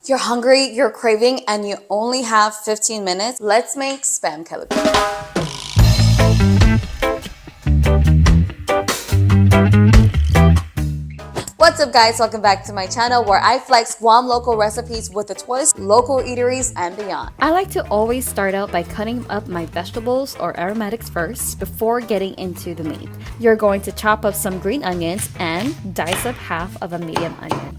You're hungry, you're craving, and you only have 15 minutes. Let's make Spam Kelaguen. What's up guys, welcome back to my channel where I flex Guam local recipes with the twist, local eateries, and beyond. I like to always start out by cutting up my vegetables or aromatics first before getting into the meat. You're going to chop up some green onions and dice up half of a medium onion.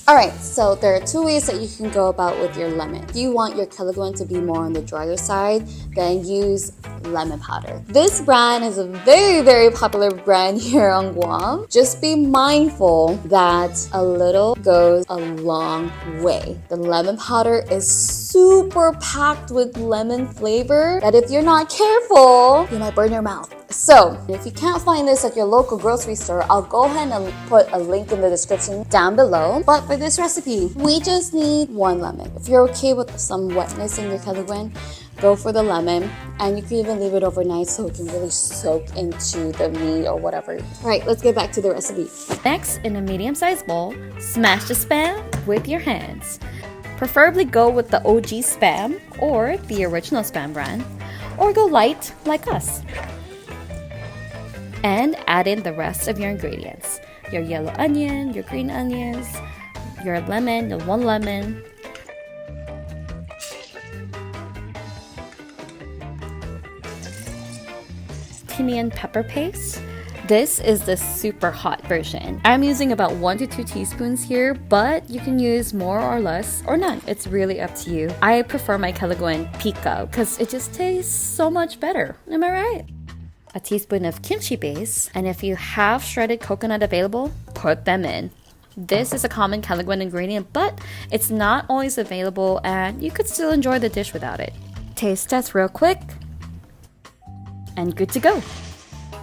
Alright, so there are two ways that you can go about with your lemon. If you want your Kelaguen to be more on the drier side, then use lemon powder. This brand is a very popular brand here on Guam. Just be mindful that a little goes a long way. The lemon powder is super packed with lemon flavor that if you're not careful, you might burn your mouth. So, if you can't find this at your local grocery store, I'll go ahead and put a link in the description down below. But for this recipe, we just need one lemon. If you're okay with some wetness in your Kelaguen, go for the lemon, and you can even leave it overnight so it can really soak into the meat or whatever. Alright, let's get back to the recipe. Next, in a medium-sized bowl, smash the Spam with your hands. Preferably go with the OG Spam or the original Spam brand, or go light like us. And add in the rest of your ingredients. Your yellow onion, your green onions, your lemon, the one lemon, tinian pepper paste. This is the super hot version. I'm using about 1 to 2 teaspoons here, but you can use more or less or none. It's really up to you. I prefer my Kelaguen pica because it just tastes so much better. Am I right? A teaspoon of kimchi base, and if you have shredded coconut available, put them in. This is a common Kelaguen ingredient, but it's not always available and you could still enjoy the dish without it. Taste test real quick, and good to go.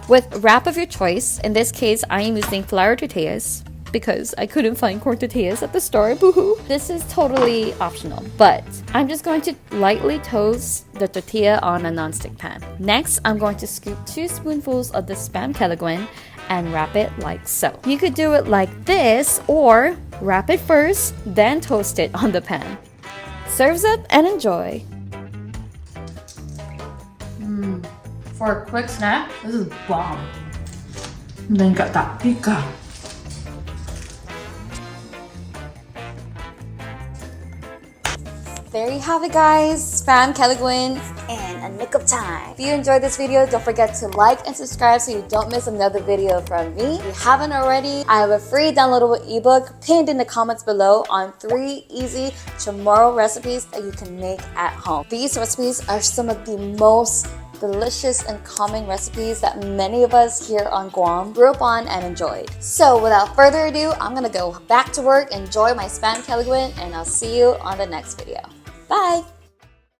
With wrap of your choice, in this case I am using flour tortillas because I couldn't find corn tortillas at the store, boohoo. This is totally optional, but I'm just going to lightly toast the tortilla on a non-stick pan. Next, I'm going to scoop 2 spoonfuls of the Spam Kelaguen and wrap it like so. You could do it like this or wrap it first, then toast it on the pan. Serves up and enjoy. For a quick snack, this is bomb. And then got that pica. There you have it guys, Spam Kelaguen in a nick of time. If you enjoyed this video, don't forget to like and subscribe so you don't miss another video from me. If you haven't already, I have a free downloadable ebook pinned in the comments below on 3 easy CHamoru recipes that you can make at home. These recipes are some of the most delicious and common recipes that many of us here on Guam grew up on and enjoyed. So without further ado, I'm gonna go back to work, enjoy my Spam Kelaguen, and I'll see you on the next video. Bye!